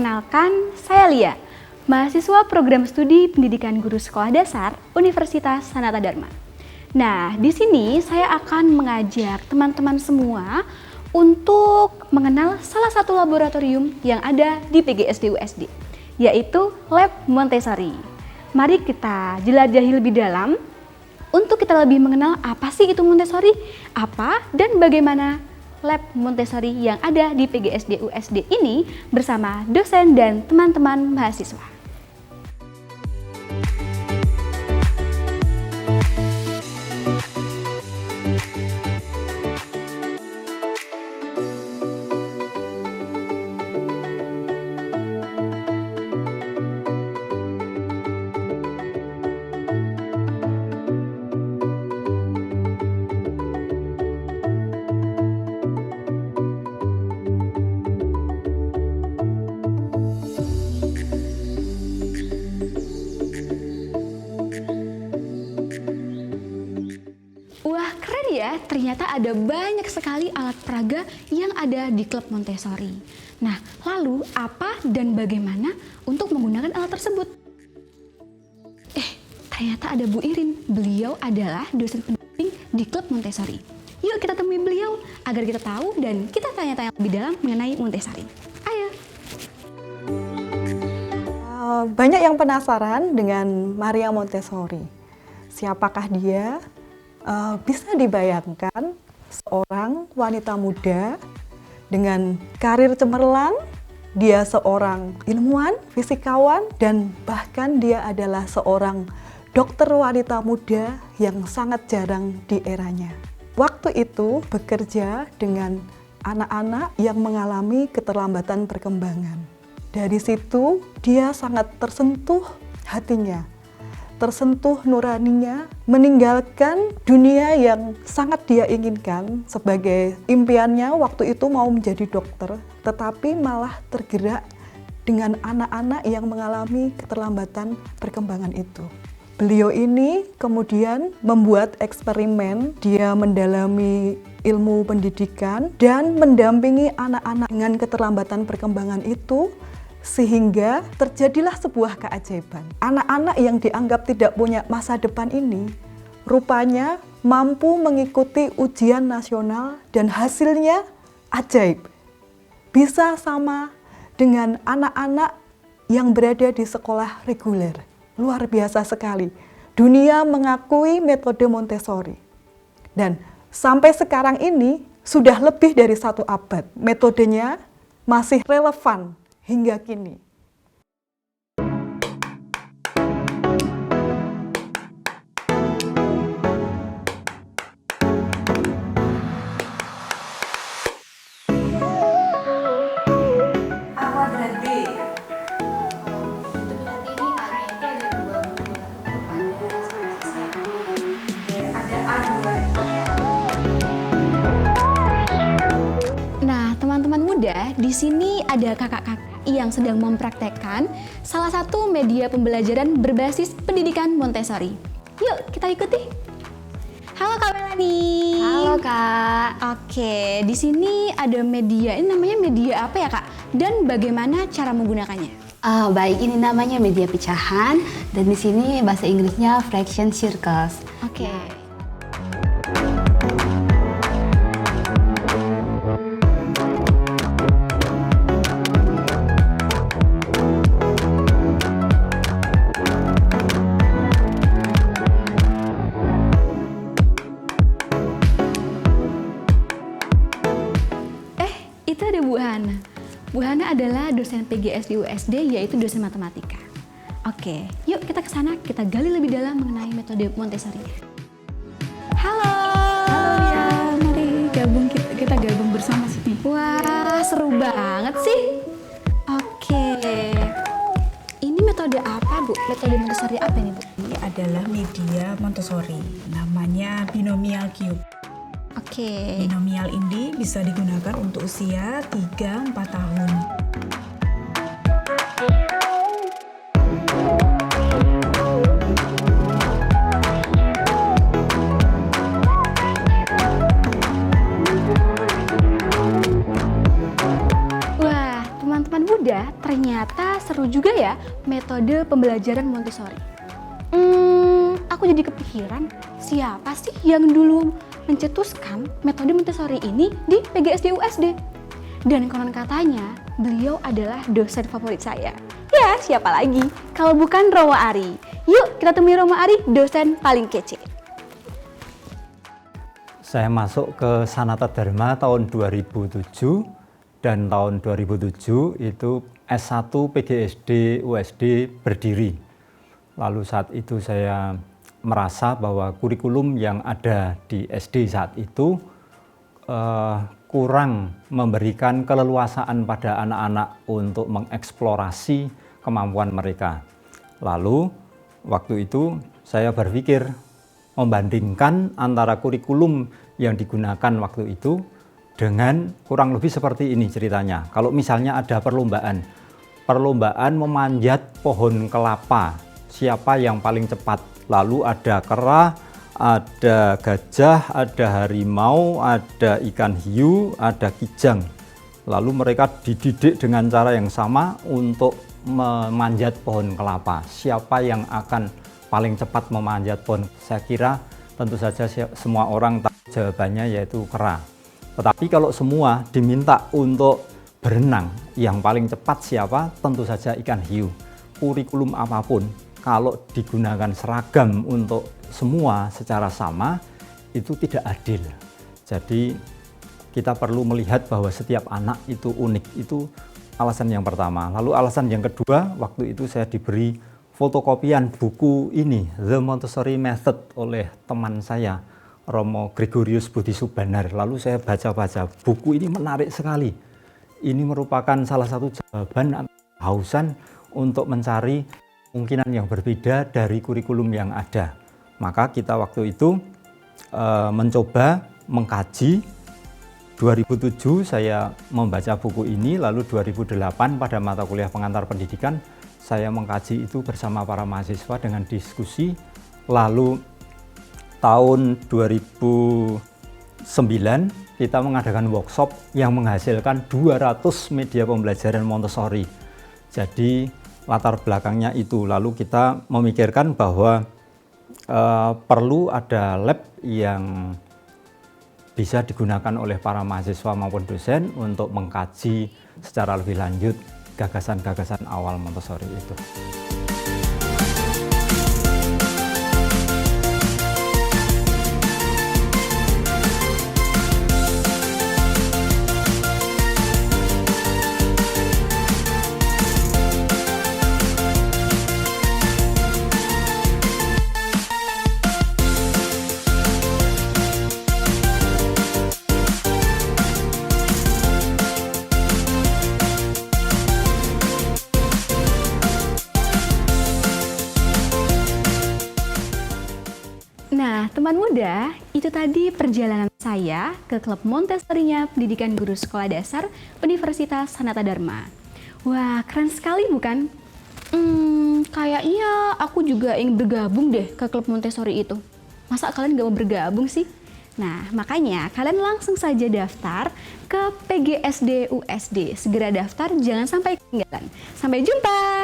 Perkenalkan, saya Lia, mahasiswa program studi pendidikan guru sekolah dasar Universitas Sanata Dharma. Nah, di sini saya akan mengajak teman-teman semua untuk mengenal salah satu laboratorium yang ada di PGSD USD, yaitu Lab Montessori. Mari kita jelajahi lebih dalam untuk kita lebih mengenal apa sih itu Montessori, apa dan bagaimana Lab Montessori yang ada di PGSD USD ini bersama dosen dan teman-teman mahasiswa. Wah, keren ya, ternyata ada banyak sekali alat peraga yang ada di Klub Montessori. Nah, lalu apa dan bagaimana untuk menggunakan alat tersebut? Ternyata ada Bu Irin, beliau adalah dosen pendamping di Klub Montessori. Yuk kita temui beliau agar kita tahu dan kita tanya-tanya lebih dalam mengenai Montessori. Ayo! Banyak yang penasaran dengan Maria Montessori. Siapakah dia? Bisa dibayangkan seorang wanita muda dengan karir cemerlang, dia seorang ilmuwan, fisikawan, dan bahkan dia adalah seorang dokter wanita muda yang sangat jarang di eranya. Waktu itu bekerja dengan anak-anak yang mengalami keterlambatan perkembangan. Dari situ dia sangat tersentuh hatinya, tersentuh nuraninya, meninggalkan dunia yang sangat dia inginkan sebagai impiannya waktu itu mau menjadi dokter, tetapi malah tergerak dengan anak-anak yang mengalami keterlambatan perkembangan itu. Beliau ini kemudian membuat eksperimen, dia mendalami ilmu pendidikan dan mendampingi anak-anak dengan keterlambatan perkembangan itu, sehingga terjadilah sebuah keajaiban. Anak-anak yang dianggap tidak punya masa depan ini rupanya mampu mengikuti ujian nasional dan hasilnya ajaib. Bisa sama dengan anak-anak yang berada di sekolah reguler. Luar biasa sekali. Dunia mengakui metode Montessori. Dan sampai sekarang ini sudah lebih dari 1 abad. Metodenya masih relevan hingga kini. Nah, teman-teman muda, di sini ada kakak-kakak yang sedang mempraktekkan salah satu media pembelajaran berbasis pendidikan Montessori. Yuk, kita ikuti. Halo Kak Melani. Halo Kak. Oke, di sini ada media. Ini namanya media apa ya Kak? Dan bagaimana cara menggunakannya? Baik, ini namanya media pecahan dan di sini bahasa Inggrisnya fraction circles. Oke. Itu ada Bu Hana. Bu Hana adalah dosen PGSD USD, yaitu dosen matematika. Oke, yuk kita ke sana, kita gali lebih dalam mengenai metode Montessori. Halo. Halo ya, mari kita gabung bersama sini. Wah, seru banget sih. Oke. Ini metode apa, Bu? Metode Montessori apa ini, Bu? Ini adalah media Montessori, namanya binomial cube. Oke. Binomial ini bisa digunakan untuk usia 3-4 tahun. Wah, teman-teman muda, ternyata seru juga ya metode pembelajaran Montessori. Aku jadi kepikiran, siapa sih yang dulu mencetuskan metode Montessori ini di PGSD USD? Dan konon katanya, beliau adalah dosen favorit saya. Ya, siapa lagi? Kalau bukan Roma Ari. Yuk, kita temui Roma Ari, dosen paling kece. Saya masuk ke Sanata Dharma tahun 2007 dan tahun 2007 itu S1 PGSD USD berdiri. Lalu saat itu saya merasa bahwa kurikulum yang ada di SD saat itu kurang memberikan keleluasaan pada anak-anak untuk mengeksplorasi kemampuan mereka. Lalu waktu itu saya berpikir membandingkan antara kurikulum yang digunakan waktu itu dengan kurang lebih seperti ini ceritanya. Kalau misalnya ada perlombaan memanjat pohon kelapa, siapa yang paling cepat. Lalu ada kera, ada gajah, ada harimau, ada ikan hiu, ada kijang. Lalu mereka dididik dengan cara yang sama untuk memanjat pohon kelapa. Siapa yang akan paling cepat memanjat pohon? Saya kira tentu saja semua orang tahu jawabannya yaitu kera. Tetapi kalau semua diminta untuk berenang, yang paling cepat siapa? Tentu saja ikan hiu. Kurikulum apapun, kalau digunakan seragam untuk semua secara sama, itu tidak adil. Jadi kita perlu melihat bahwa setiap anak itu unik. Itu alasan yang pertama. Lalu alasan yang kedua, waktu itu saya diberi fotokopian buku ini, The Montessori Method, oleh teman saya, Romo Gregorius Budi Subanar. Lalu saya baca-baca, buku ini menarik sekali. Ini merupakan salah satu jawaban atau kehausan untuk mencari kemungkinan yang berbeda dari kurikulum yang ada. Maka kita waktu itu mencoba mengkaji. 2007 saya membaca buku ini, lalu 2008 pada mata kuliah pengantar pendidikan, saya mengkaji itu bersama para mahasiswa dengan diskusi. Lalu tahun 2009 kita mengadakan workshop yang menghasilkan 200 media pembelajaran Montessori. Jadi latar belakangnya itu. Lalu kita memikirkan bahwa perlu ada lab yang bisa digunakan oleh para mahasiswa maupun dosen untuk mengkaji secara lebih lanjut gagasan-gagasan awal Montessori itu. Nah, teman muda, itu tadi perjalanan saya ke klub Montessori-nya Pendidikan Guru Sekolah Dasar Universitas Sanata Dharma. Wah, keren sekali bukan? Kayaknya aku juga ingin bergabung deh ke klub Montessori itu. Masa kalian gak mau bergabung sih? Nah, makanya kalian langsung saja daftar ke PGSD USD. Segera daftar, jangan sampai ketinggalan. Sampai jumpa!